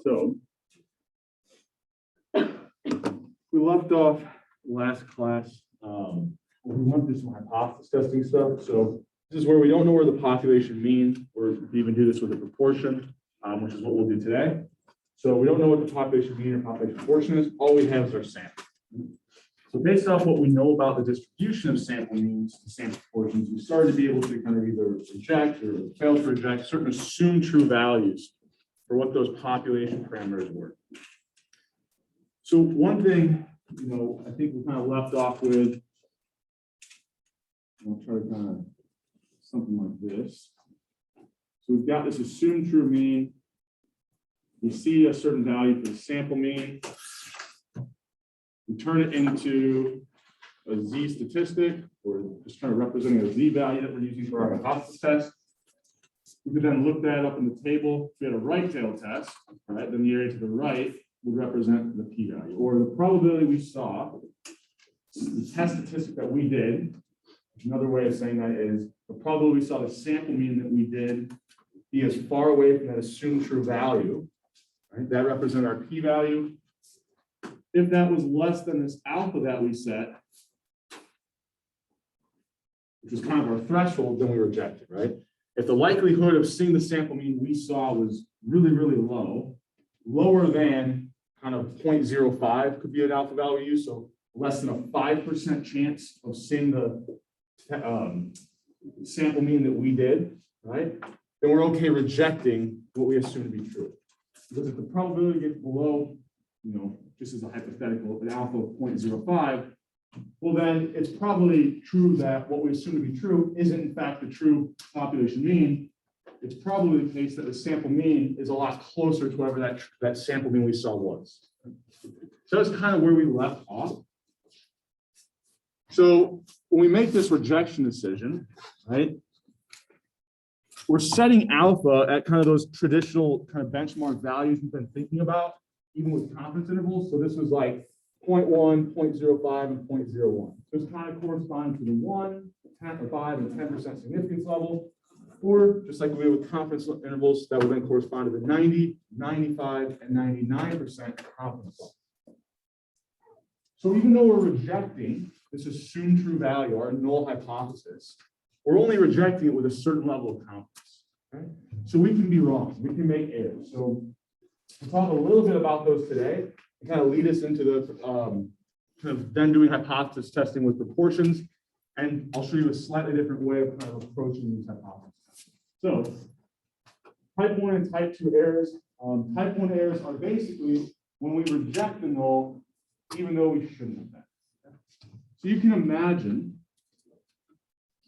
So we left off last class. We went through some hypothesis testing stuff. So this is where we don't know where the population mean, or we even do this with a proportion, which is what we'll do today. So we don't know what the population mean or population proportion is. All we have is our sample. So based off what we know about the distribution of sample means and sample proportions, we started to be able to kind of either reject or fail to reject certain assumed true values for what those population parameters were. So one thing, I think we kind of left off with, I'll try to kind of something like this. So we've got this assumed true mean. We see a certain value for the sample mean. We turn it into a z statistic, or just kind of representing a z value that we're using for our hypothesis test. We could then look that up in the table. If we had a right tail test, right, then the area to the right would represent the p-value, or the probability we saw, the test statistic that we did. Another way of saying that is the probability we saw the sample mean that we did be as far away from that assumed true value. Right? That represents our p-value. If that was less than this alpha that we set, which is kind of our threshold, then we reject it, right? If the likelihood of seeing the sample mean we saw was really, really low, lower than kind of 0.05 could be an alpha value, so less than a 5% chance of seeing the sample mean that we did, right? Then we're okay rejecting what we assume to be true. Because if the probability gets below, just as a hypothetical, an alpha of 0.05, well, then it's probably true that what we assume to be true isn't in fact the true population mean. It's probably the case that the sample mean is a lot closer to whatever that sample mean we saw was. So that's kind of where we left off. So when we make this rejection decision, right, we're setting alpha at kind of those traditional kind of benchmark values we've been thinking about, even with confidence intervals. So this was like 0.1, 0.05, and 0.01. This kind of corresponds to the 1, 10, or 5, and 10% significance level. Or just like we did with confidence intervals, that would then correspond to the 90, 95, and 99% confidence level. So even though we're rejecting this assumed true value, our null hypothesis, we're only rejecting it with a certain level of confidence. Okay? So we can be wrong. We can make errors. So we'll talk a little bit about those today and kind of lead us into the kind of then doing hypothesis testing with proportions. And I'll show you a slightly different way of kind of approaching these hypotheses. So type 1 and type 2 errors. Type 1 errors are basically when we reject the null, even though we shouldn't have been. So you can imagine,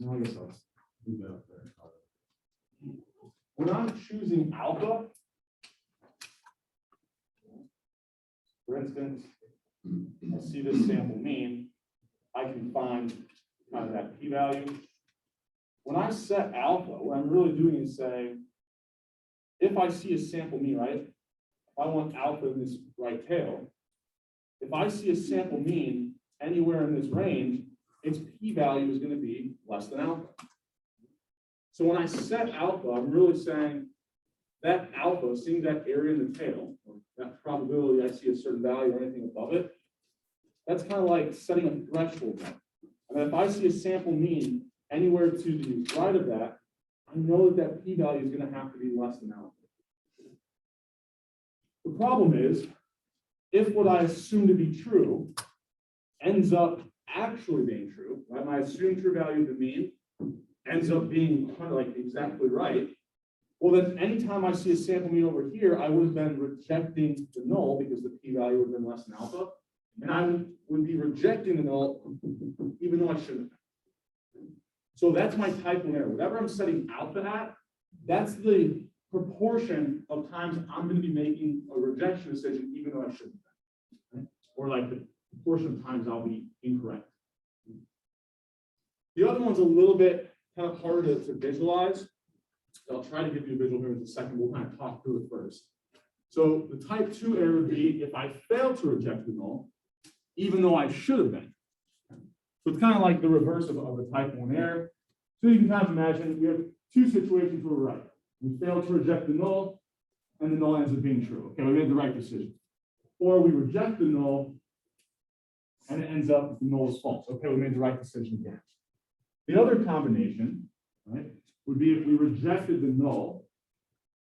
I guess I'll leave that up there. When I'm choosing alpha, for instance, I see this sample mean, I can find kind of that p-value. When I set alpha, what I'm really doing is saying, if I see a sample mean, right? If I want alpha in this right tail, if I see a sample mean anywhere in this range, its p-value is going to be less than alpha. So when I set alpha, I'm really saying that alpha, seeing that area in the tail, or that probability I see a certain value or anything above it, that's kind of like setting a threshold. And if I see a sample mean anywhere to the right of that, I know that that p-value is going to have to be less than alpha. The problem is, if what I assume to be true ends up actually being true, right? My assumed true value of the mean ends up being kind of like exactly right. Well, then anytime I see a sample mean over here, I would have been rejecting the null because the p-value would have been less than alpha. And I would be rejecting the null even though I shouldn't have. So that's my type 1 error. Whatever I'm setting alpha at, that's the proportion of times I'm going to be making a rejection decision even though I shouldn't have. Right? Or like the proportion of times I'll be incorrect. The other one's a little bit kind of harder to visualize. I'll try to give you a visual here in a second. We'll kind of talk through it first. So the type 2 error would be if I fail to reject the null, even though I should have been. So it's kind of like the reverse of a type 1 error. So you can kind of imagine we have two situations where we're right. We fail to reject the null, and the null ends up being true. Okay, we made the right decision. Or we reject the null, and it ends up the null is false. Okay, we made the right decision again. The other combination, right, would be if we rejected the null,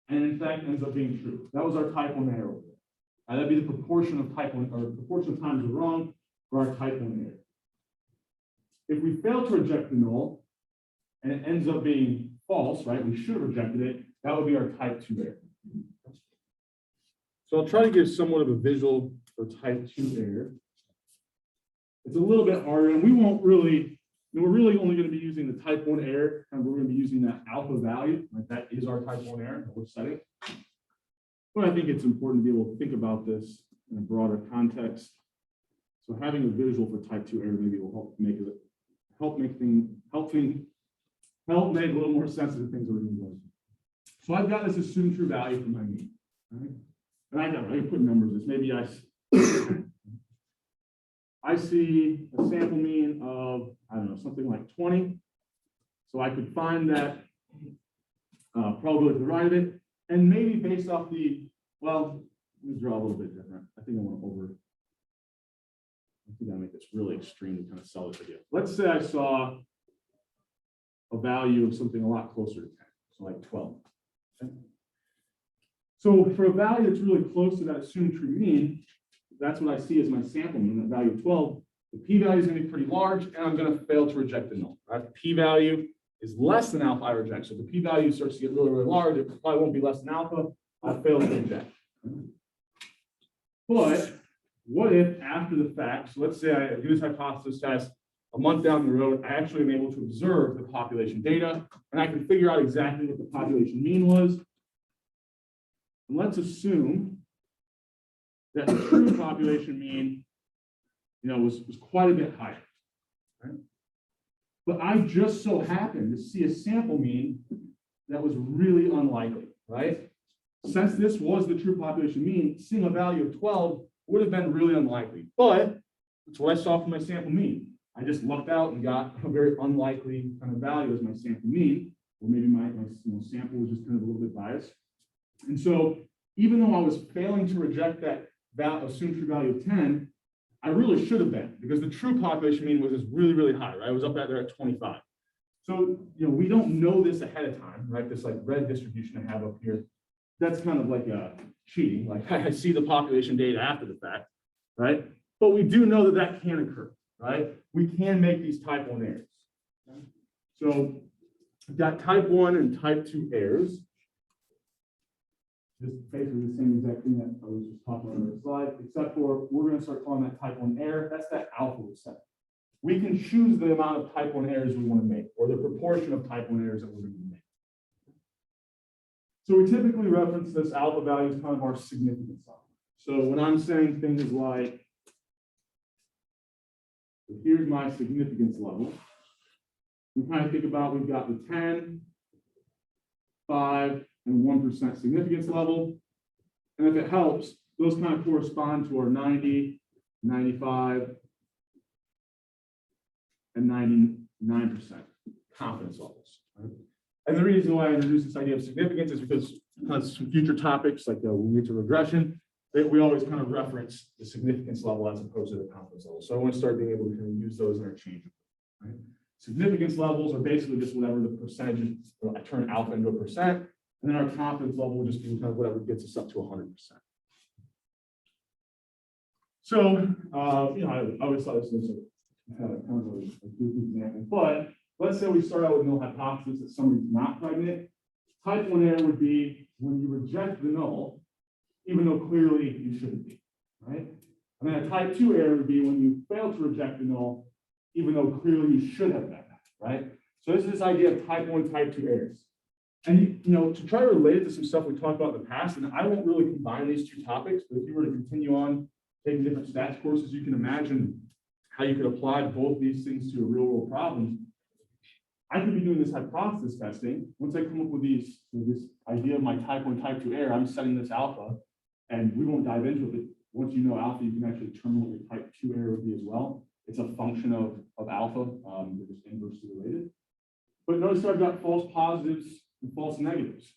and in fact ends up being true. That was our type 1 error. That'd be the proportion of type 1, or proportion of times we're wrong for our type 1 error. If we fail to reject the null, and it ends up being false, right? We should have rejected it. That would be our type 2 error. So I'll try to give somewhat of a visual for type 2 error. It's a little bit harder, and we won't really, we're really only going to be using the type 1 error, and we're going to be using that alpha value. Right? That is our type 1 error that we're setting. But I think it's important to be able to think about this in a broader context. So having a visual for type 2 error maybe will help make a little more sense of the things that we're doing. So I've got this assumed true value for my mean. Right? And I can put numbers. This maybe I see a sample mean of, I don't know, something like 20. So I could find that probability to the right of it. And maybe based off the, well, let me draw a little bit different. I think I make this really extreme to kind of sell this idea. Let's say I saw a value of something a lot closer to 10, so like 12. Okay? So for a value that's really close to that assumed true mean, that's what I see as my sample mean, that value of 12. The p-value is going to be pretty large, and I'm going to fail to reject the null. Right? The p-value is less than alpha, I reject. So if the p-value starts to get really, really large, it probably won't be less than alpha. I fail to reject. But what if after the fact, so let's say I do this hypothesis test, a month down the road, I actually am able to observe the population data, and I can figure out exactly what the population mean was. And let's assume that the true population mean, was quite a bit higher. Right? But I just so happened to see a sample mean that was really unlikely, right? Since this was the true population mean, seeing a value of 12 would have been really unlikely. But that's what I saw from my sample mean. I just lucked out and got a very unlikely kind of value as my sample mean, or maybe my sample was just kind of a little bit biased. And so even though I was failing to reject that assumed true value of 10, I really should have been, because the true population mean was just really, really high, right? I was up there at 25. So, we don't know this ahead of time, right? This like red distribution I have up here, that's kind of like cheating. Like I see the population data after the fact, right? But we do know that that can occur, right? We can make these type 1 errors. Okay? So we've got type 1 and type 2 errors. Just basically the same exact thing that I was just talking about on the slide, except for we're going to start calling that type 1 error. That's that alpha we set. We can choose the amount of type 1 errors we want to make, or the proportion of type 1 errors that we're going to make. So we typically reference this alpha value as kind of our significance level. So when I'm saying things like, so here's my significance level, we kind of think about we've got the 10, 5, and 1% significance level. And if it helps, those kind of correspond to our 90, 95, and 99% confidence levels. Right? And the reason why I introduced this idea of significance is because kind of some future topics, like when we get to regression, we always kind of reference the significance level as opposed to the confidence level. So I want to start being able to kind of use those interchangeably. Right? Significance levels are basically just whatever the percentage, I turn alpha into a percent, and then our confidence level will just be kind of whatever gets us up to 100%. So, I always thought this was kind of a goofy example, but let's say we start out with no hypothesis that somebody's not pregnant. Type 1 error would be when you reject the null, even though clearly you shouldn't be, right? And then a type 2 error would be when you fail to reject the null, even though clearly you should have done that, right? So this is this idea of type 1, type 2 errors. And to try to relate it to some stuff we talked about in the past, and I won't really combine these two topics, but if you were to continue on taking different stats courses, you can imagine how you could apply both these things to a real world problem. I could be doing this hypothesis testing. Once I come up with this idea of my type 1, type 2 error, I'm setting this alpha. And we won't dive into it, but once you know alpha, you can actually determine what your type 2 error would be as well. It's a function of alpha, they're just inversely related. But notice I've got false positives and false negatives.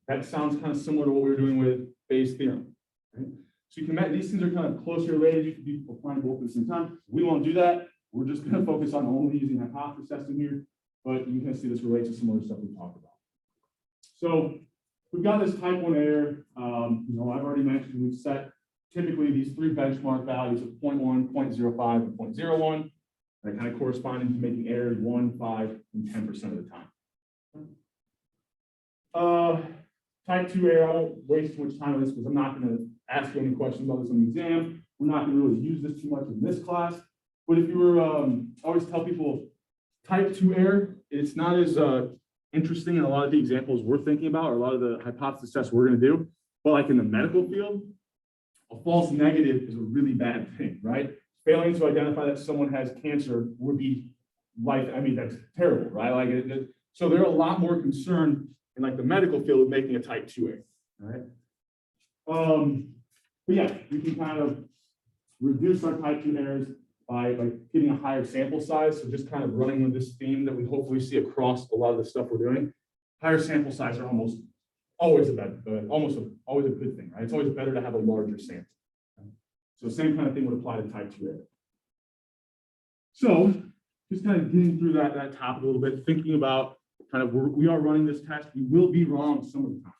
That sounds kind of similar to what we were doing with Bayes' theorem. Right? So you can these things are kind of closely related. You could be applying both at the same time. We won't do that. We're just going to focus on only using hypothesis testing here. But you can see this relates to some other stuff we talked about. So we've got this type 1 error. I've already mentioned we've set typically these 3 benchmark values of 0.1, 0.05, and 0.01. That kind of correspond to making errors 1, 5, and 10% of the time. Type 2 error, I won't waste too much time on this because I'm not going to ask you any questions about this on the exam. We're not going to really use this too much in this class. But if you were, I always tell people type 2 error, it's not as interesting in a lot of the examples we're thinking about or a lot of the hypothesis tests we're going to do. But like in the medical field, a false negative is a really bad thing, right? Failing to identify that someone has cancer would be that's terrible, right? So they're a lot more concerned in like the medical field with making a type 2 error, right? But yeah, you can kind of reduce our type 2 errors by getting a higher sample size. So just kind of running with this theme that we hopefully see across a lot of the stuff we're doing. Higher sample size are almost always almost always a good thing, right? It's always better to have a larger sample. So same kind of thing would apply to type 2 error. So just kind of getting through that topic a little bit, thinking about kind of we are running this test. We will be wrong some of the time.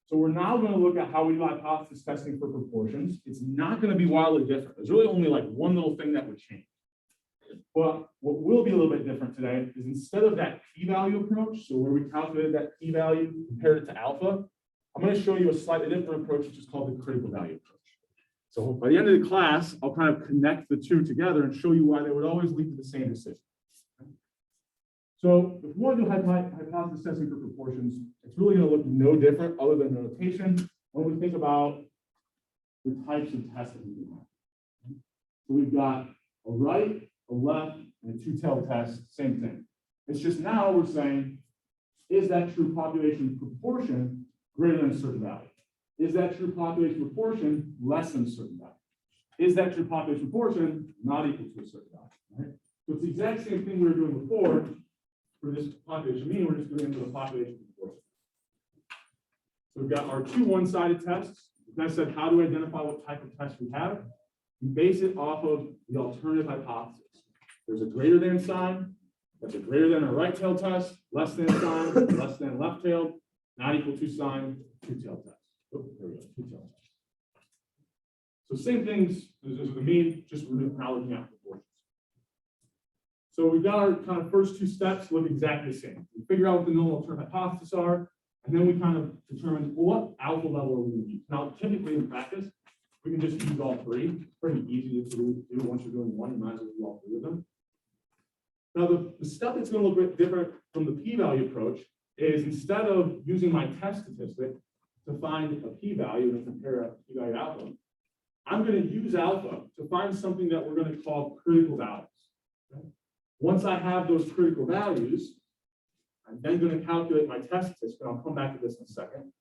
So we're now going to look at how we do hypothesis testing for proportions. It's not going to be wildly different. There's really only like one little thing that would change. But what will be a little bit different today is instead of that p-value approach, so where we calculated that p-value, compared it to alpha, I'm going to show you a slightly different approach, which is called the critical value approach. So by the end of the class, I'll kind of connect the two together and show you why they would always lead to the same decision. So if we want to do hypothesis testing for proportions, it's really going to look no different other than the notation when we think about the types of tests that we do have. So we've got a right, a left, and a two-tailed test, same thing. It's just now we're saying, is that true population proportion greater than a certain value? Is that true population proportion less than a certain value? Is that true population proportion not equal to a certain value? Right? So it's the exact same thing we were doing before. For this population mean, we're just doing it for the population proportion. So we've got our two one-sided tests. As I said, how do we identify what type of test we have? We base it off of the alternative hypothesis. There's a greater than sign. That's a greater than a right-tailed test. Less than sign, less than left-tailed. Not equal to sign, two-tailed test. Oh, there we go, two-tailed test. So same things as the mean, just we're now looking at proportions. So we've got our kind of first two steps look exactly the same. We figure out what the known alternative hypotheses are, and then we kind of determine, well, what alpha level are we going to use? Now, typically in practice, we can just use all three. It's pretty easy to do. Once you're doing one, you might as well do all three of them. Now, the step that's going to look a bit different from the p-value approach is instead of using my test statistic to find a p-value and compare a p-value to alpha, I'm going to use alpha to find something that we're going to call critical values. Okay? Once I have those critical values, I'm then going to calculate my test statistic. I'll come back to this in a second.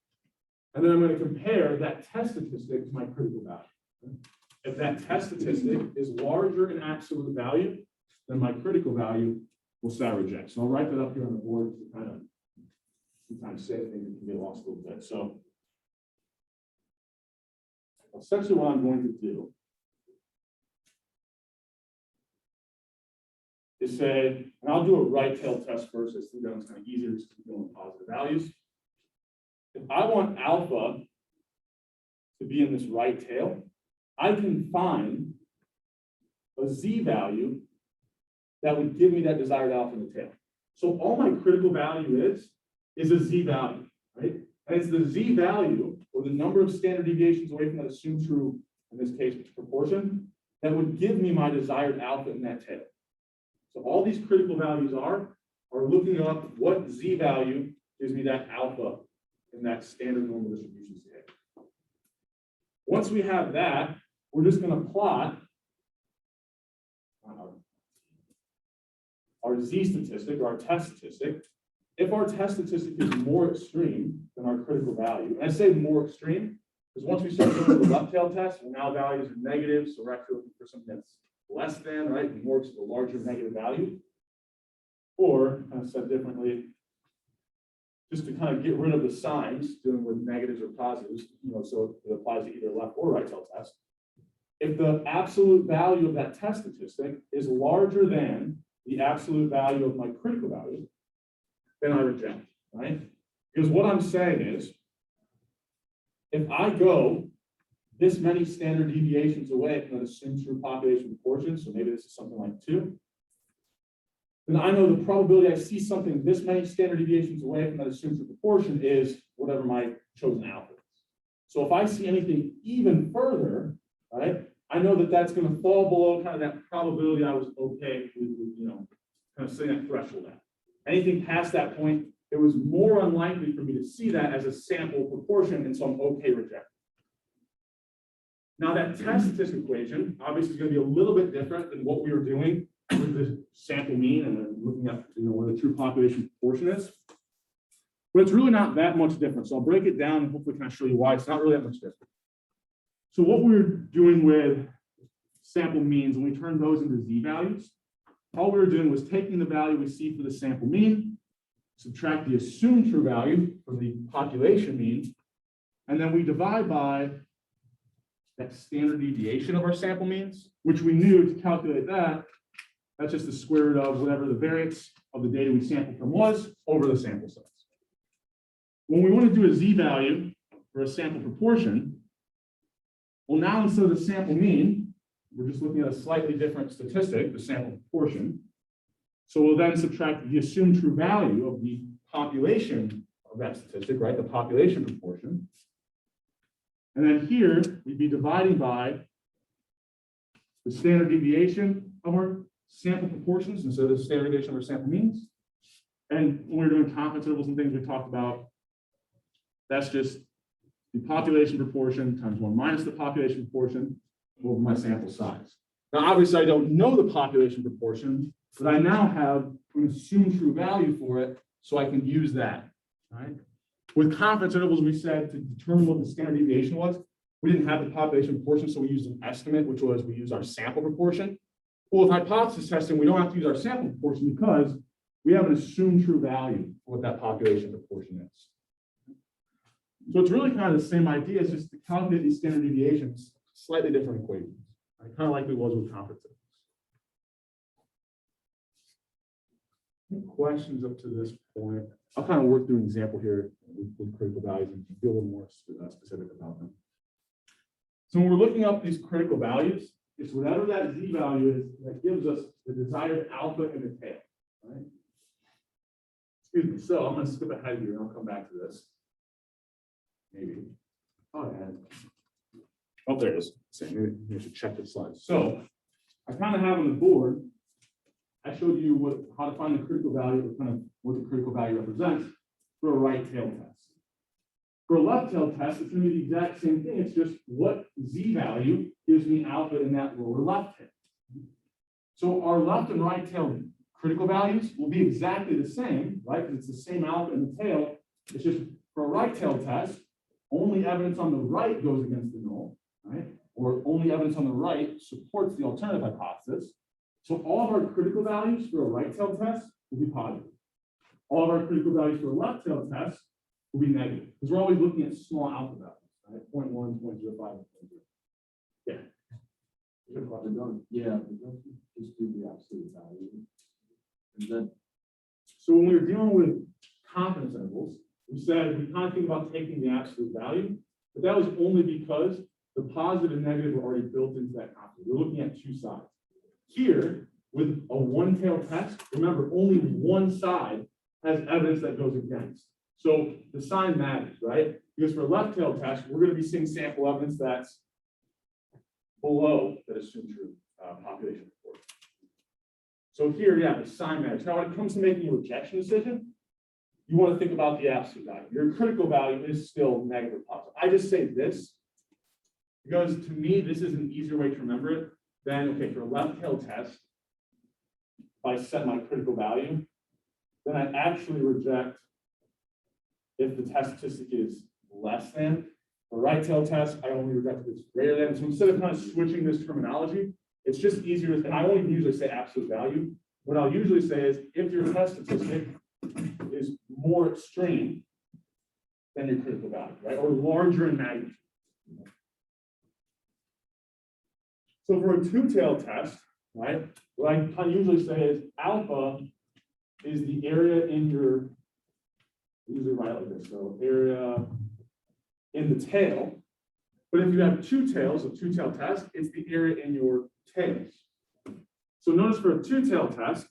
And then I'm going to compare that test statistic to my critical value. If that test statistic is larger in absolute value than my critical value, we'll say I reject. So I'll write that up here on the board to kind of sometimes say things that can get lost a little bit. So essentially what I'm going to do is say, and I'll do a right-tailed test first. I think that's kind of easier just to deal with positive values. If I want alpha to be in this right tail, I can find a z value that would give me that desired alpha in the tail. So all my critical value is a z value, right? And it's the z value, or the number of standard deviations away from that assumed true, in this case, proportion, that would give me my desired alpha in that tail. So all these critical values are looking up what z value gives me that alpha in that standard normal distribution scale. Once we have that, we're just going to plot our z statistic, or our test statistic. If our test statistic is more extreme than our critical value, and I say more extreme Because once we start doing the left tail test, well, now values are negative, so we're actually looking for something that's less than, right? We works with a larger negative value. Or, kind of said differently, just to kind of get rid of the signs, dealing with negatives or positives, so it applies to either left or right tail test. If the absolute value of that test statistic is larger than the absolute value of my critical value, then I reject, right? Because what I'm saying is, if I go this many standard deviations away from that assumed true population proportion, so maybe this is something like 2, then I know the probability I see something this many standard deviations away from that assumed true proportion is whatever my chosen alpha is. So if I see anything even further, right, I know that that's going to fall below kind of that probability I was okay with, kind of setting that threshold at. Anything past that point, it was more unlikely for me to see that as a sample proportion, and so I'm okay rejecting. Now that test statistic equation obviously is going to be a little bit different than what we were doing with the sample mean and then looking at where the true population proportion is. But it's really not that much different. So I'll break it down and hopefully kind of show you why it's not really that much different. So what we're doing with sample means, when we turn those into z-values, all we were doing was taking the value we see for the sample mean, subtract the assumed true value from the population mean, and then we divide by that standard deviation of our sample means, which we knew to calculate that, that's just the square root of whatever the variance of the data we sampled from was over the sample size. When we want to do a z-value for a sample proportion, well, now instead of the sample mean, we're just looking at a slightly different statistic, the sample proportion. So we'll then subtract the assumed true value of the population of that statistic, right? The population proportion. And then here, we'd be dividing by the standard deviation of our sample proportions instead of the standard deviation of our sample means. And when we're doing confidence intervals and things we talked about, that's just the population proportion times 1 minus the population proportion over my sample size. Now, obviously, I don't know the population proportion, but I now have an assumed true value for it, so I can use that, right? With confidence intervals, we said to determine what the standard deviation was, we didn't have the population proportion, so we used an estimate, which was we used our sample proportion. Well, with hypothesis testing, we don't have to use our sample proportion because we have an assumed true value for what that population proportion is. So it's really kind of the same idea, it's just to calculate these standard deviations, slightly different equations, right? Kind of like we was with confidence intervals. Questions up to this point? I'll kind of work through an example here with critical values and be a little more specific about them. So when we're looking up these critical values, it's whatever that z-value is that gives us the desired alpha in the tail, right? Excuse me. So I'm going to skip ahead here and I'll come back to this. Maybe. Oh, there it is. Maybe I should check the slides. So I kind of have on the board, I showed you how to find the critical value, or kind of what the critical value represents for a right tail test. For a left tail test, it's going to be the exact same thing. It's just what z-value gives me alpha in that lower left tail. So our left and right tail critical values will be exactly the same, right? Because it's the same alpha in the tail. It's just for a right tail test, only evidence on the right goes against the null, right? Or only evidence on the right supports the alternative hypothesis. So all of our critical values for a right tail test will be positive. All of our critical values for a left tail test will be negative, because we're always looking at small alpha values, right? 0.1, 0.05, 0.0. Yeah. Yeah, just do the absolute value. And then, so when we were dealing with confidence intervals, we said we kind of think about taking the absolute value, but that was only because the positive and negative were already built into that confidence. We're looking at two sides. Here, with a one-tail test, remember, only one side has evidence that goes against. So the sign matters, right? Because for a left-tail test, we're going to be seeing sample evidence that's below that assumed true population proportion. So here, yeah, the sign matters. Now, when it comes to making a rejection decision, you want to think about the absolute value. Your critical value is still negative or positive. I just say this because to me, this is an easier way to remember it than, okay, for a left-tail test, if I set my critical value, then I actually reject if the test statistic is less than For a right tail test, I only reject if it's greater than. So instead of kind of switching this terminology, it's just easier, and I won't even usually say absolute value. What I'll usually say is if your test statistic is more extreme than your critical value, right? Or larger in magnitude. So for a two-tailed test, right, what I kind of usually say is alpha is the area in your, usually write it like this, so area in the tail. But if you have two tails, a two-tailed test, it's the area in your tails. So notice for a two-tailed test,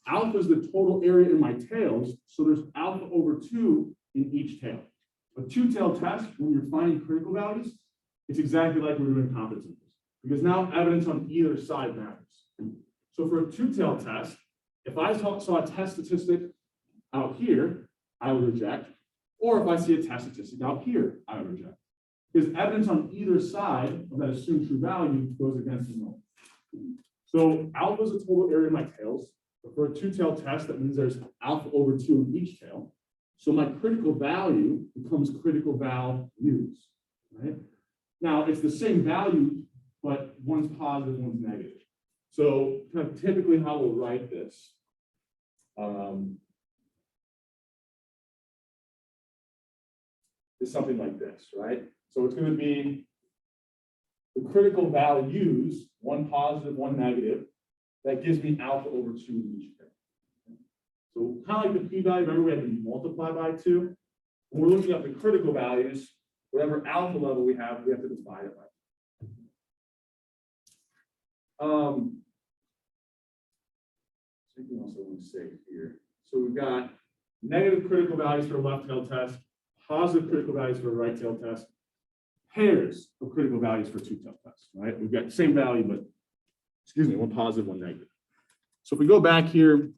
alpha is the total area in my tails, so there's alpha over 2 in each tail. A two-tailed test, when you're finding critical values, it's exactly like we're doing confidence intervals, because now evidence on either side matters. So for a two-tailed test, if I saw a test statistic out here, I would reject, or if I see a test statistic out here, I would reject. Because evidence on either side of that assumed true value goes against the norm. So alpha is the total area of my tails. But for a two-tailed test, that means there's alpha over 2 in each tail. So my critical value becomes critical values, right? Now it's the same value, but one's positive, one's negative. So kind of typically how we'll write this. Is something like this, right? So it's going to be the critical values, one positive, one negative, that gives me alpha over 2 in each tail. So kind of like the p-value, remember we had to multiply by 2. When we're looking at the critical values, whatever alpha level we have to divide it by 2. Something else I want to say here. So we've got negative critical values for a left-tailed test, positive critical values for a right-tailed test, pairs of critical values for two-tailed tests, right? We've got the same value, but, excuse me, one positive, one negative. So if we go back here,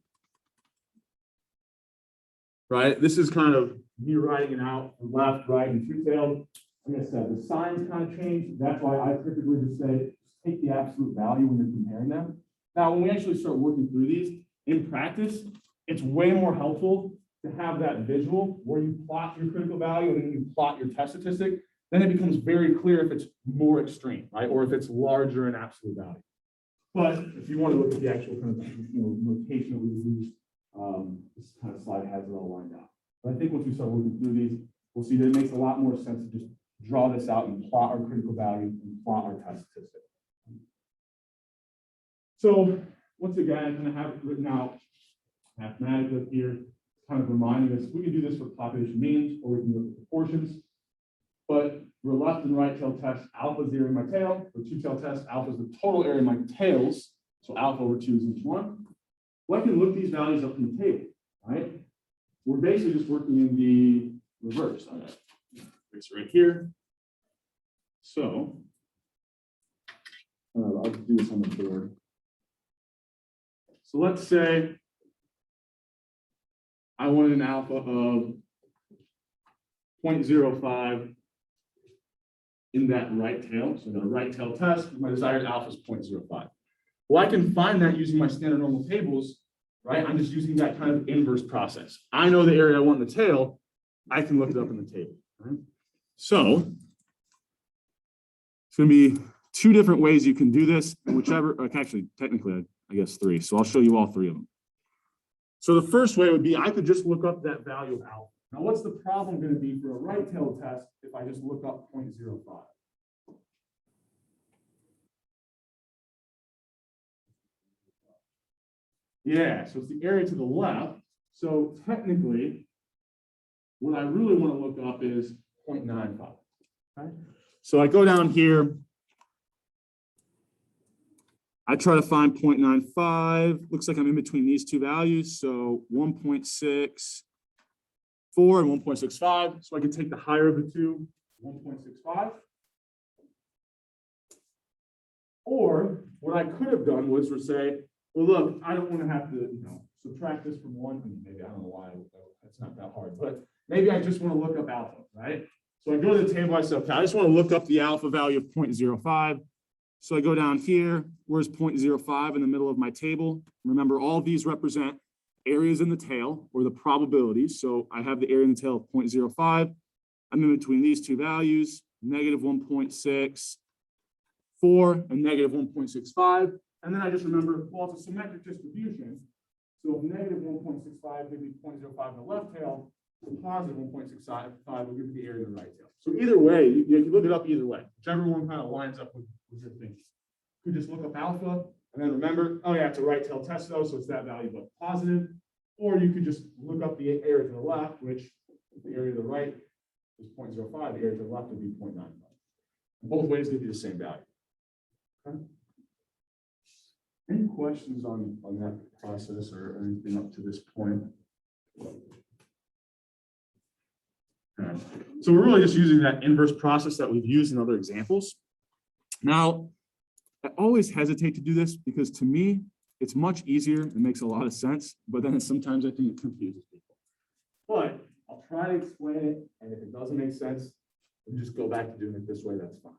right, this is kind of me writing it out from left, right, and two-tailed. Like I said, the signs kind of change. That's why I typically just say, take the absolute value when you're comparing them. Now, when we actually start working through these, in practice, it's way more helpful to have that visual where you plot your critical value and then you plot your test statistic. Then it becomes very clear if it's more extreme, right? Or if it's larger in absolute value. But if you want to look at the actual kind of notation that we use, this kind of slide has it all lined out. But I think once we start working through these, we'll see that it makes a lot more sense to just draw this out and plot our critical value and plot our test statistic. So once again, I'm going to have it written out mathematically here, kind of reminding us, we can do this for population means, or we can look at proportions. But for a left and right tail test, alpha is the area in my tail. For two-tail test, alpha is the total area in my tails. So alpha over 2 is each one. Well, I can look these values up in the table, right? We're basically just working in the reverse. All right. It's right here. So I'll do this on the board. So let's say I wanted an alpha of 0.05 in that right tail. So I got a right tail test. My desired alpha is 0.05. Well, I can find that using my standard normal tables, right? I'm just using that kind of inverse process. I know the area I want in the tail. I can look it up in the table, right? So it's going to be 2 different ways you can do this, and whichever, actually, technically, I guess 3. So I'll show you all 3 of them. So the first way would be I could just look up that value of alpha. Now, what's the problem going to be for a right-tailed test if I just look up 0.05? Yeah, so it's the area to the left. So technically, what I really want to look up is 0.95. Okay? So I go down here. I try to find 0.95. Looks like I'm in between these 2 values. So 1.64 and 1.65. So I can take the higher of the 2, 1.65. Or what I could have done was say, well, look, I don't want to have to, subtract this from 1. I mean, maybe I don't know why that's not that hard, but maybe I just want to look up alpha, right? So I go to the table, I say, okay, I just want to look up the alpha value of 0.05. So I go down here, where's 0.05 in the middle of my table? Remember, all of these represent areas in the tail or the probabilities. So I have the area in the tail of 0.05. I'm in between these 2 values. negative 1.64, and negative 1.65. And then I just remember, well, it's a symmetric distribution. So if negative 1.65 gives me 0.05 in the left tail, the positive 1.65 will give me the area in the right tail. So either way, you can look it up either way. Whichever one kind of lines up with your thinking. You just look up alpha, and then remember, oh yeah, it's a right tail test though, so it's that value but positive. Or you could just look up the area to the left, which the area to the right is 0.05, the area to the left would be 0.95. Both ways give you the same value. Okay. Any questions on that process or anything up to this point? Okay. So we're really just using that inverse process that we've used in other examples. Now, I always hesitate to do this because to me, it's much easier. It makes a lot of sense, but then sometimes I think it confuses people. But I'll try to explain it, and if it doesn't make sense, we'll just go back to doing it this way, that's fine.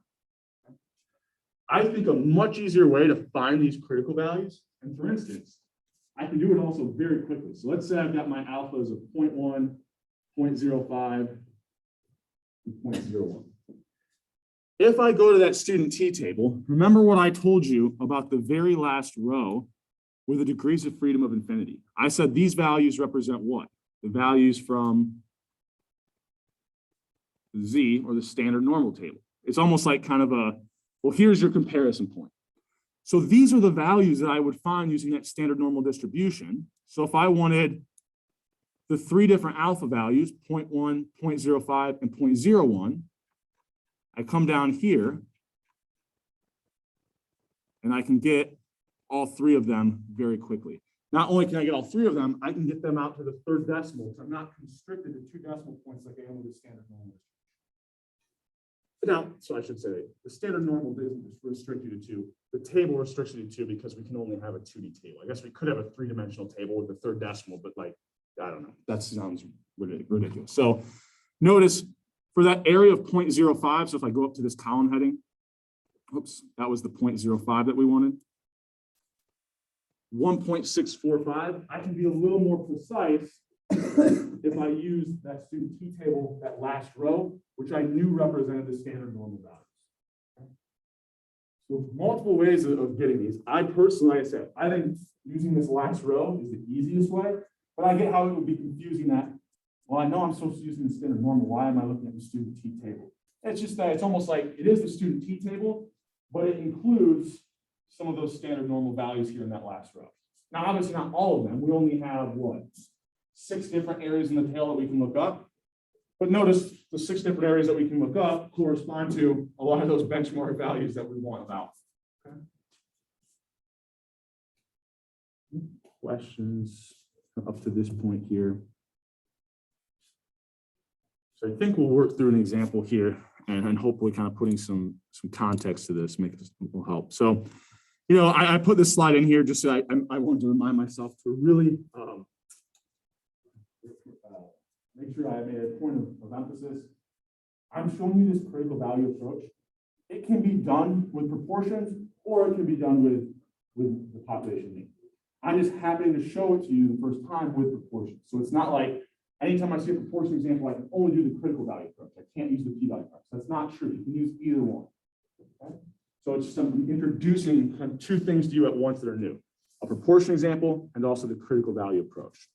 I think a much easier way to find these critical values, and for instance, I can do it also very quickly. So let's say I've got my alphas of 0.1, 0.05, and 0.01. If I go to that student T table, remember what I told you about the very last row with the degrees of freedom of infinity. I said these values represent what? The values from Z, or the standard normal table. It's almost like kind of a, well, here's your comparison point. So these are the values that I would find using that standard normal distribution. So if I wanted the three different alpha values, 0.1, 0.05, and 0.01, I come down here and I can get all three of them very quickly. Not only can I get all three of them, I can get them out to the third decimal. So I'm not constricted to 2 decimal points like I am with the standard normal. Now, so I should say the standard normal doesn't restrict you to 2. The table restricts you to 2 because we can only have a 2D table. I guess we could have a 3-dimensional table with the third decimal, but like, I don't know, that sounds ridiculous. So notice for that area of 0.05, so if I go up to this column heading, oops, that was the 0.05 that we wanted. 1.645, I can be a little more precise if I use that student T table, that last row, which I knew represented the standard normal values. Okay. So multiple ways of getting these. I personally, like I said, I think using this last row is the easiest way, but I get how it would be confusing that, well, I know I'm supposed to use the standard normal. Why am I looking at the student T table? It's just that it's almost like it is the student T table, but it includes some of those standard normal values here in that last row. Now, obviously not all of them. We only have what? 6 different areas in the tail that we can look up. But notice the 6 different areas that we can look up correspond to a lot of those benchmark values that we want about. Okay. Questions up to this point here? So I think we'll work through an example here and hopefully kind of putting some context to this, make this will help. So, you know, I put this slide in here just so I wanted to remind myself to really make sure I made a point of emphasis. I'm showing you this critical value approach. It can be done with proportions or it can be done with the population mean. I'm just happy to show it to you the first time with proportions. So it's not like anytime I see a proportion example, I can only do the critical value approach. I can't use the p-value approach. That's not true. You can use either one. Okay? So it's just introducing kind of 2 things to you at once that are new. A proportion example and also the critical value approach.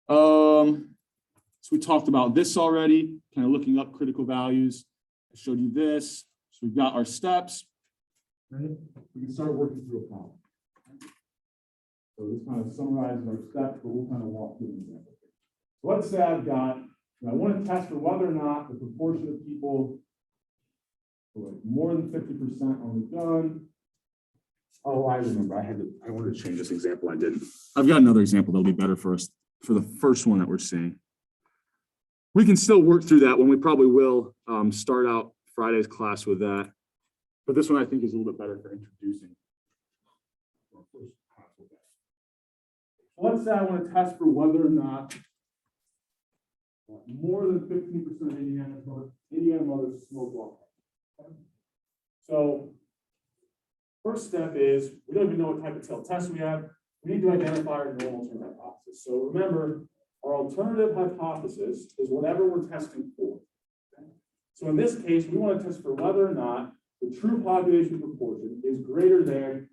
So we talked about this already, kind of looking up critical values. I showed you this. So we've got our steps. Right? We can start working through a problem. So this kind of summarizes our steps, but we'll kind of walk through an example. So let's say I want to test for whether or not the proportion of people who are more than 50% on the gun. Oh, I remember. I wanted to change this example. I didn't. I've got another example that'll be better for us for the first one that we're seeing. We can still work through that one. We probably will start out Friday's class with that. But this one I think is a little bit better for introducing. Let's say I want to test for whether or not more than 15% of Indiana mothers smoke alcohol. Okay. So first step is we don't even know what type of tail test we have. We need to identify our normal term hypothesis. So remember, our alternative hypothesis is whatever we're testing for. Okay. So in this case, we want to test for whether or not the true population proportion is greater than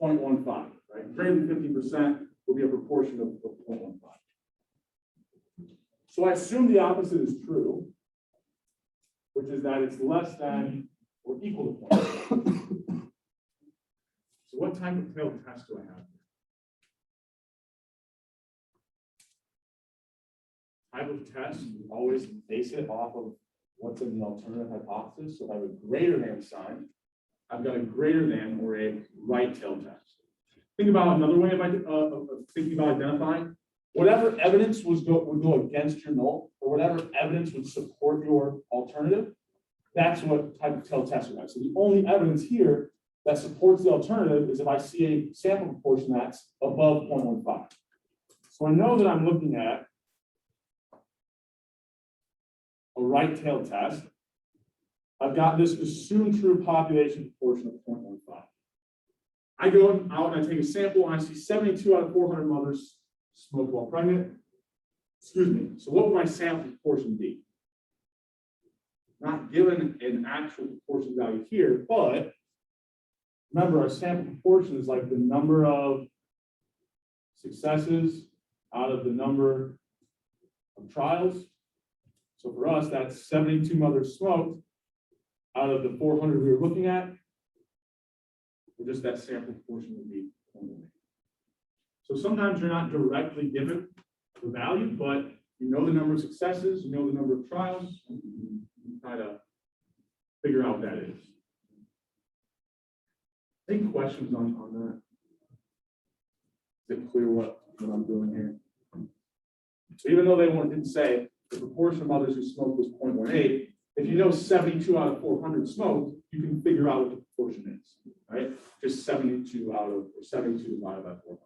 0.15, right? Greater than 50% will be a proportion of 0.15. So I assume the opposite is true, which is that it's less than or equal to 0.15. So what type of tail test do I have? Type of test, you always base it off of what's in the alternative hypothesis. So if I have a greater than sign, I've got a greater than or a right tail test. Think about another way of thinking about identifying. Whatever evidence would go against your null, or whatever evidence would support your alternative, that's what type of tail test we have. So the only evidence here that supports the alternative is if I see a sample proportion that's above 0.15. So I know that I'm looking at a right tail test. I've got this assumed true population proportion of 0.15. I go out and I take a sample and I see 72 out of 400 mothers smoke while pregnant. Excuse me. So what would my sample proportion be? Not given an actual proportion value here, but remember our sample proportion is like the number of successes out of the number of trials. So for us, that's 72 mothers smoked out of the 400 we were looking at. Or just that sample proportion would be 0.18. So sometimes you're not directly given the value, but you know the number of successes, you know the number of trials, and you try to figure out what that is. Any questions on that? Is it clear what I'm doing here? So even though they didn't say the proportion of mothers who smoked was 0.18, if you know 72 out of 400 smoked, you can figure out what the proportion is, right? Just 72 out of, or 72 divided by 400.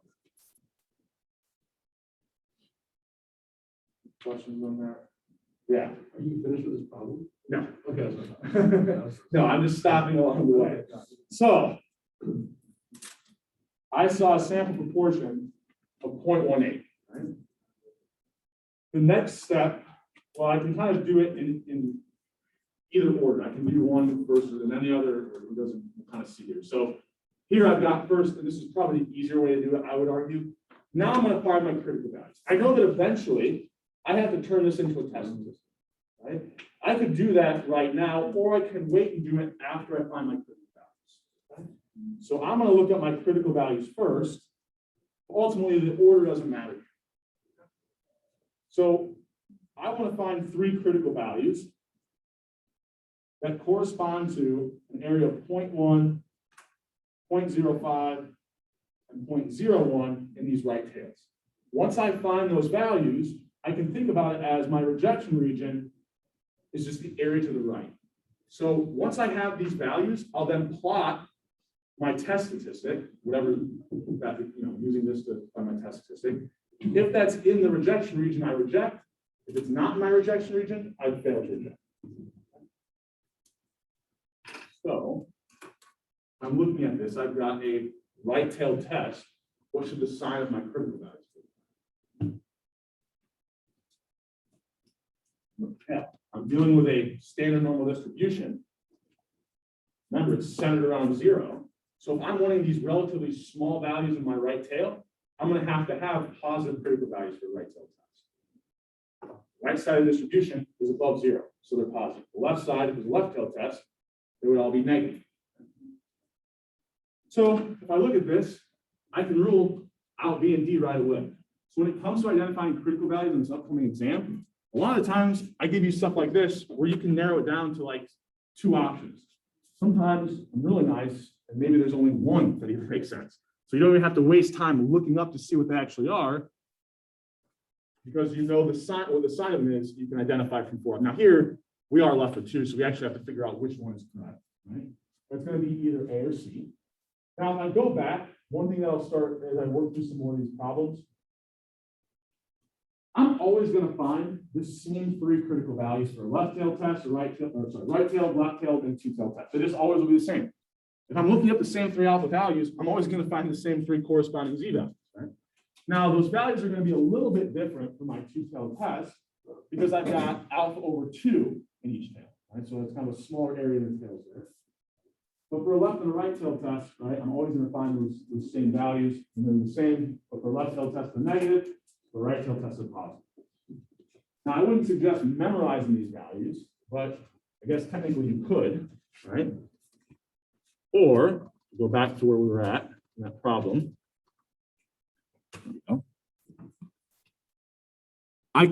Questions on that? Yeah. Are you finished with this problem? No. Okay. That's what No, I'm just stopping along the way. So I saw a sample proportion of 0.18, right? The next step, well, I can kind of do it in either order. I can do one first and then the other, or it doesn't kind of see here. So here I've got first, and this is probably the easier way to do it, I would argue. Now I'm going to find my critical values. I know that eventually I have to turn this into a test system, right? I could do that right now, or I can wait and do it after I find my critical values. Okay? So I'm going to look at my critical values first. Ultimately, the order doesn't matter. So I want to find 3 critical values that correspond to an area of 0.1, 0.05, and 0.01 in these right tails. Once I find those values, I can think about it as my rejection region is just the area to the right. So once I have these values, I'll then plot my test statistic, whatever that, using this to find my test statistic. If that's in the rejection region, I reject. If it's not in my rejection region, I fail to reject. So I'm looking at this. I've got a right tail test. What should the sign of my critical values be? Okay. I'm dealing with a standard normal distribution. Remember, it's centered around 0. So if I'm wanting these relatively small values in my right tail, I'm going to have positive critical values for the right tail test. Right side of the distribution is above 0, so they're positive. The left side, if it's a left tail test, they would all be negative. So if I look at this, I can rule out B and D right away. So when it comes to identifying critical values in this upcoming exam, a lot of times I give you stuff like this where you can narrow it down to like 2 options. Sometimes I'm really nice, and maybe there's only one that even makes sense. So you don't even have to waste time looking up to see what they actually are, because you know the sign, or the sign of them is you can identify from 4. Now here we are left with 2, so we actually have to figure out which one is correct, right? It's going to be either A or C. Now if I go back, one thing that I'll start as I work through some more of these problems, I'm always going to find the same 3 critical values for a left tail test, a right tail, right tailed, left tailed, and 2 tail test. They just always will be the same. If I'm looking up the same 3 alpha values, I'm always going to find the same 3 corresponding z values. Right? Now those values are going to be a little bit different for my 2 tailed test because I've got alpha over 2 in each tail. right? So it's kind of a smaller area than tails there. But for a left and a right tail test, right, I'm always going to find those same values, and then the same, but for left tail test, the negative, for right tail test, the positive. Now, I wouldn't suggest memorizing these values, but I guess technically you could, right? Or go back to where we were at in that problem. There we go. I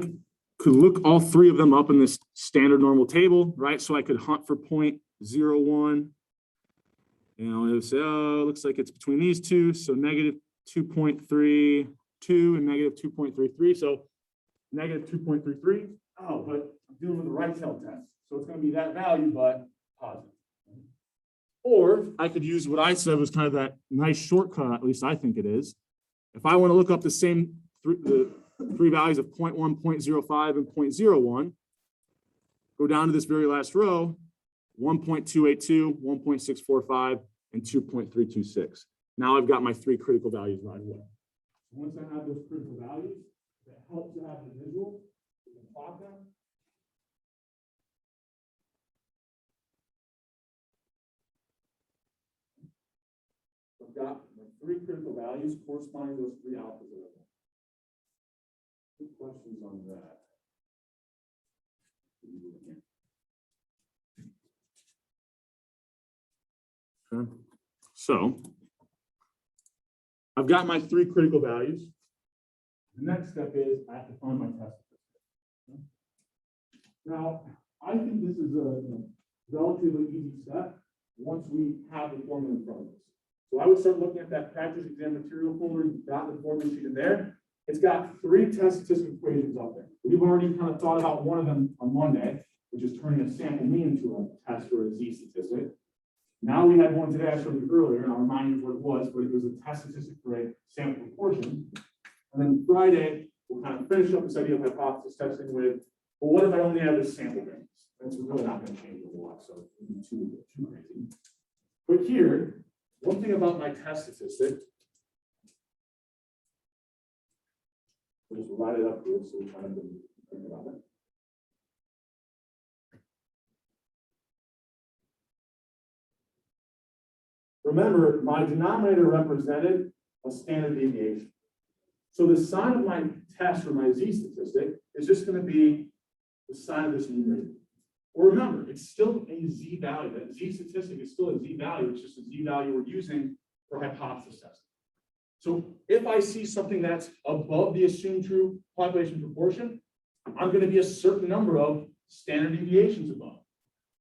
could look all three of them up in this standard normal table, right? So I could hunt for 0.01. You know, it would say, oh, it looks like it's between these two. So negative 2.32 and negative 2.33. So negative 2.33. Oh, but I'm dealing with the right tail test. So it's going to be that value, but positive. Or I could use what I said was kind of that nice shortcut, at least I think it is. If I want to look up the same the three values of 0.1, 0.05, and 0.01, go down to this very last row, 1.282, 1.645, and 2.326. Now I've got my three critical values right away. Once I have those critical values, that helps to have the visual. You can plot them. I've got my three critical values corresponding to those three alphas. Good questions on that. Okay. So I've got my three critical values. The next step is I have to find my test. Okay. Now, I think this is a relatively easy step once we have the formula in front of us. So I would start looking at that practice exam material folder. You've got the formula sheet in there. It's got three test statistical equations up there. We've already kind of thought about one of them on Monday, which is turning a sample mean into a test or a z-statistic. Now we had one today I showed you earlier, and I'll remind you what it was, but it was a test statistic for a sample proportion. And then Friday, we'll kind of finish up this idea of hypothesis testing with, well, what if I only have this sample variance? That's really not going to change a whole lot, so it's too crazy. But here, one thing about my test statistic, we'll just write it up here so we kind of think about it. Remember, my denominator represented a standard deviation. So the sign of my test or my z-statistic is just going to be the sign of this numerator. Or remember, it's still a z-value. That z-statistic is still a z-value. It's just a z-value we're using for hypothesis testing. So if I see something that's above the assumed true population proportion, I'm going to be a certain number of standard deviations above,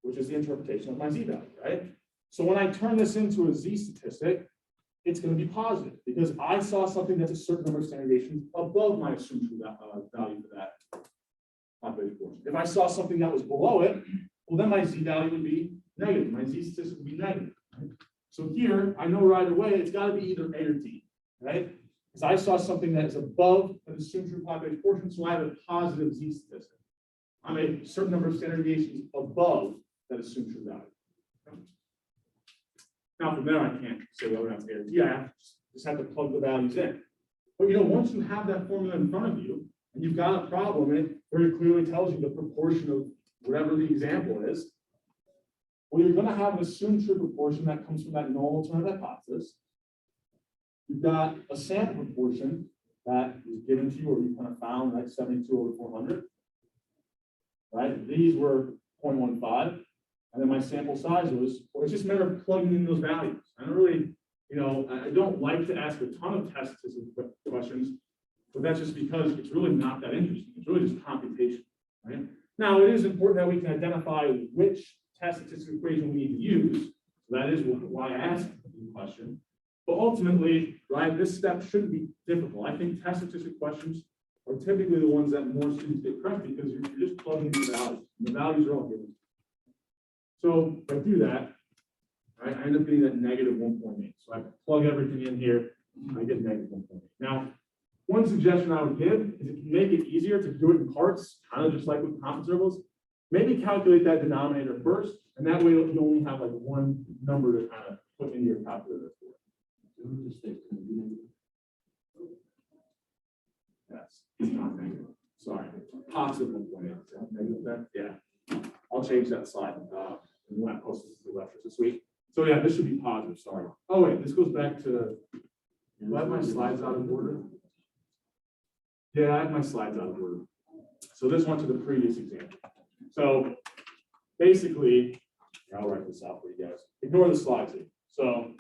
which is the interpretation of my z-value, right? So when I turn this into a z-statistic, it's going to be positive because I saw something that's a certain number of standard deviations above my assumed true value for that population proportion. If I saw something that was below it, well, then my z-value would be negative. My z-statistic would be negative. Right? So here, I know right away it's got to be either A or D, right? Because I saw something that is above an assumed true population proportion, so I have a positive z-statistic. I'm a certain number of standard deviations above that assumed true value. Okay? Now from there, I can't say whether that's A or D. I just have to plug the values in. But you know, once you have that formula in front of you, and you've got a problem, and it very clearly tells you the proportion of whatever the example is, well, you're going to have an assumed true proportion that comes from that normal term of hypothesis. You've got a sample proportion that is given to you, or you kind of found, right, 72 over 400. Right? These were 0.15. And then my sample size was, well, it's just a matter of plugging in those values. I don't really, you know, I don't like to ask a ton of test questions, but that's just because it's really not that interesting. It's really just computation, right? Now, it is important that we can identify which test statistical equation we need to use. So that is why I asked the question. But ultimately, right, this step shouldn't be difficult. I think test statistical questions are typically the ones that more students get correct because you're just plugging in the values. And the values are all given. So if I do that, right, I end up getting that negative 1.8. So I plug everything in here, I get negative 1.8. Now, one suggestion I would give is if you make it easier to do it in parts, kind of just like with confidence intervals, maybe calculate that denominator first, and that way you only have like one number to kind of put into your calculator for. Yes, it's not negative. Sorry, positive 1.8. Negative, yeah. I'll change that slide when I post it to the lectures this week. So yeah, this should be positive, sorry. Oh wait, this goes back to, do I have my slides out of order? Yeah, I have my slides out of order. So this went to the previous example. So basically, I'll write this out for you guys. Ignore the slides here. So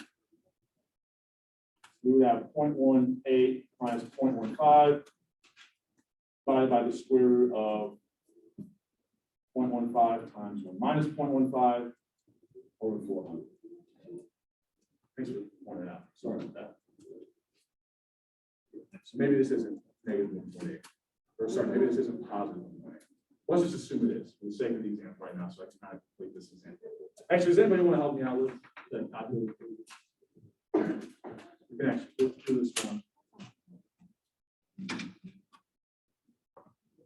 we would have 0.18 minus 0.15 divided by the square root of 0.15 times 1 minus 0.15 over 400. Thanks for pointing it out. Sorry about that. So maybe this isn't negative 1.8. Or sorry, maybe this isn't positive 1.8. Let's just assume it is for the sake of the example right now, so I can kind of complete this example. Actually, does anybody want to help me out with the calculator? You can actually go through this one.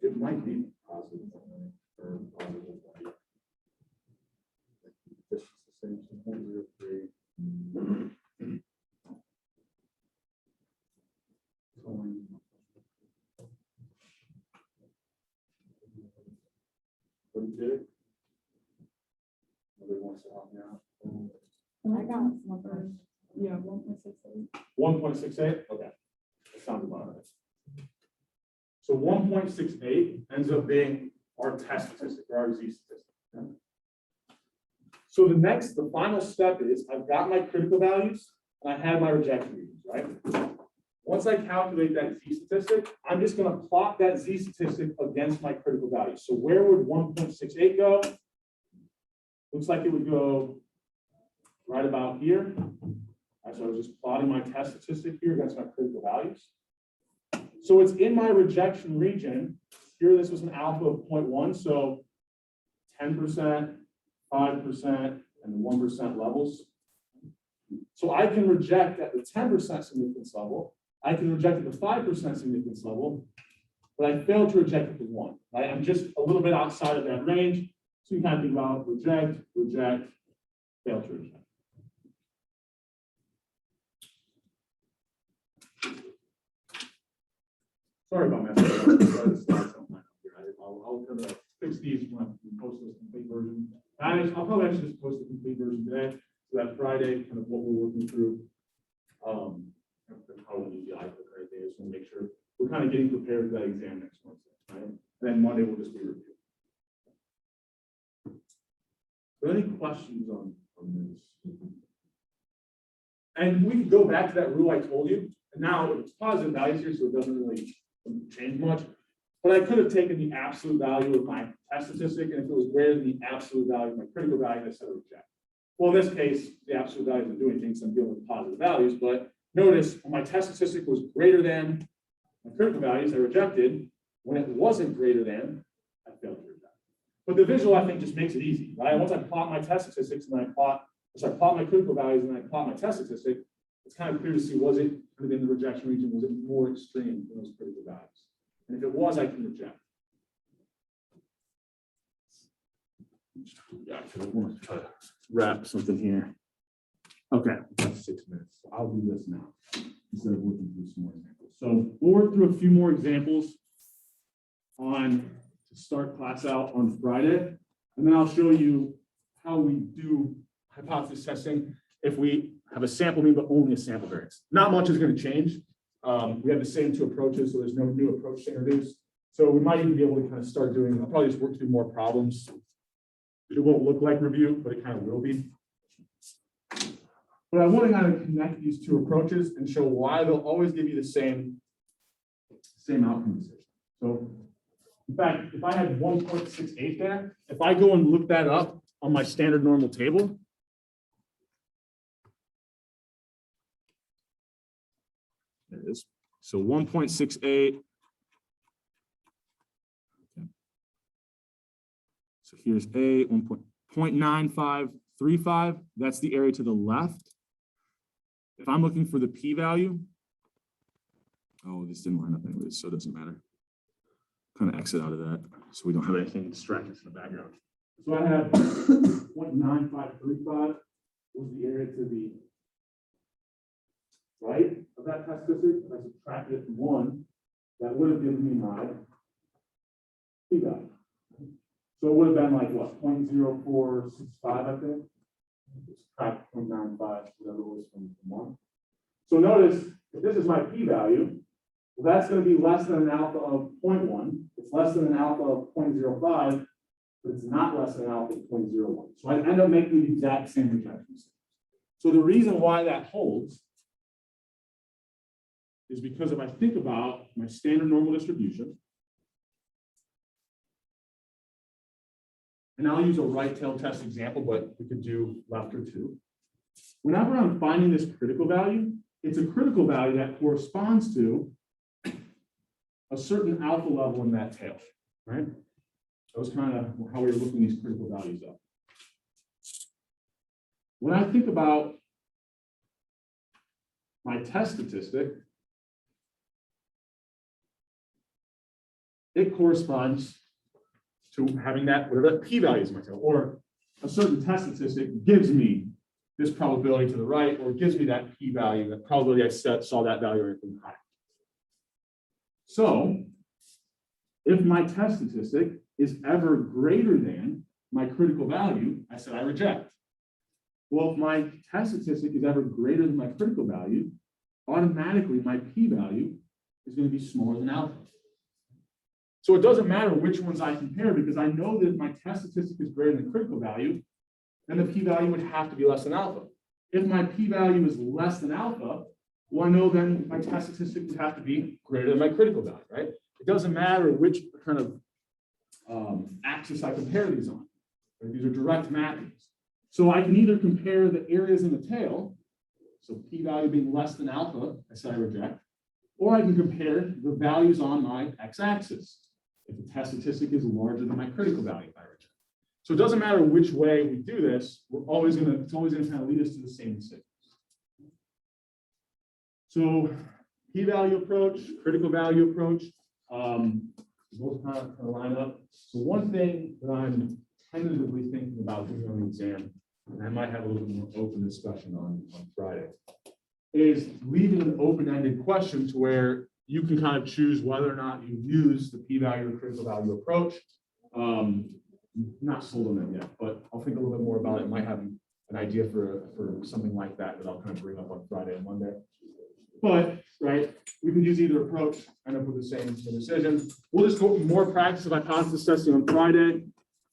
It might be positive 1.8 or positive 1.8. This is the same, 0.03. What did you do? Nobody wants to help me out. I got numbers. Yeah, 1.68. 1.68? Okay. That sounds about right. So 1.68 ends up being our test statistic or our Z statistic. Okay? So the final step is I've got my critical values and I have my rejection regions, right? Once I calculate that Z statistic, I'm just going to plot that Z statistic against my critical values. So where would 1.68 go? Looks like it would go right about here. So I was just plotting my test statistic here against my critical values. So it's in my rejection region. Here, this was an alpha of 0.1. So 10%, 5%, and 1% levels. So I can reject at the 10% significance level. I can reject at the 5% significance level, but I fail to reject at the 1. Right? I'm just a little bit outside of that range. So you kind of think about reject, reject, fail to reject. Sorry about that. I'll kind of fix these when I post this complete version. I'll probably actually just post the complete version today. So that Friday, kind of what we're working through. How we'll use the iPad or anything. I just want to make sure we're kind of getting prepared for that exam next Wednesday. Right? And then Monday will just be review. Are there any questions on this? And we can go back to that rule I told you. And now it's positive values here, so it doesn't really change much. But I could have taken the absolute value of my test statistic, and if it was greater than the absolute value of my critical value, I said I reject. Well, in this case, the absolute value isn't doing things, so I'm dealing with positive values. But notice when my test statistic was greater than my critical values, I rejected. When it wasn't greater than, I failed to reject. But the visual, I think, just makes it easy, right? Once I plot my test statistics and I plot my critical values and I plot my test statistic, it's kind of clear to see, was it kind of in the rejection region? Was it more extreme than those critical values? And if it was, I can reject. Yeah, I want to try to wrap something here. Okay, that's 6 minutes. So I'll do this now instead of working through some more examples. So we'll work through a few more examples to start class out on Friday, and then I'll show you how we do hypothesis testing if we have a sample mean, but only a sample variance. Not much is going to change. We have the same two approaches, so there's no new approach to introduce. So we might even be able to kind of start doing, I'll probably just work through more problems. It won't look like review, but it kind of will be. But I want to kind of connect these two approaches and show why they'll always give you the same outcome decision. So in fact, if I had 1.68 there, if I go and look that up on my standard normal table, there it is. So 1.68. So here's A, 1.9535. That's the area to the left. If I'm looking for the p-value, oh, this didn't line up anyways, so it doesn't matter. Kind of exit out of that so we don't have anything distracting us in the background. So I have 0.9535 was the area to the right of that test statistic. If I subtracted it from 1, that would have given me my p-value. So it would have been like what, 0.0465, I think? Subtract 0.95, whatever it was from 1. So notice, if this is my p-value, well, that's going to be less than an alpha of 0.1. It's less than an alpha of 0.05, but it's not less than an alpha of 0.01. So I end up making the exact same rejections. So the reason why that holds is because if I think about my standard normal distribution, and I'll use a right tail test example, but we could do left or two. Whenever I'm finding this critical value, it's a critical value that corresponds to a certain alpha level in that tail, right? That was kind of how we were looking these critical values up. When I think about my test statistic, it corresponds to having that, whatever that p-value is in my tail, or a certain test statistic gives me this probability to the right, or gives me that p-value, that probability I saw that value or anything high. So if my test statistic is ever greater than my critical value, I said I reject. Well, if my test statistic is ever greater than my critical value, automatically my p-value is going to be smaller than alpha. So it doesn't matter which ones I compare, because I know that if my test statistic is greater than the critical value, then the p-value would have to be less than alpha. If my p-value is less than alpha, well, I know then my test statistic would have to be greater than my critical value, right? It doesn't matter which kind of axis I compare these on. Right? These are direct mappings. So I can either compare the areas in the tail, so p-value being less than alpha, I say I reject, or I can compare the values on my x-axis. If the test statistic is larger than my critical value, I reject. So it doesn't matter which way we do this, it's always going to kind of lead us to the same decisions. So p-value approach, critical value approach, both kind of line up. So one thing that I'm tentatively thinking about doing on the exam, and I might have a little bit more open discussion on Friday, is leaving an open-ended question to where you can kind of choose whether or not you use the p-value or critical value approach. Not sold on it yet, but I'll think a little bit more about it. Might have an idea for something like that I'll kind of bring up on Friday and Monday. But right, we can use either approach, end up with the same decision. We'll just go more practice of hypothesis testing on Friday.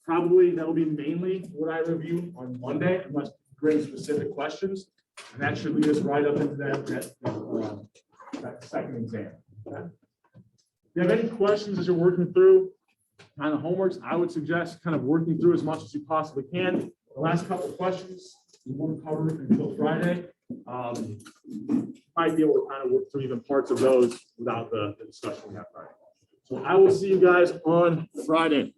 Probably that will be mainly what I review on Monday, unless bring specific questions. And that should lead us right up into that second exam. Okay? If you have any questions as you're working through kind of homeworks, I would suggest kind of working through as much as you possibly can. The last couple of questions we won't cover until Friday. Might be able to kind of work through even parts of those without the discussion we have Friday. So I will see you guys on Friday.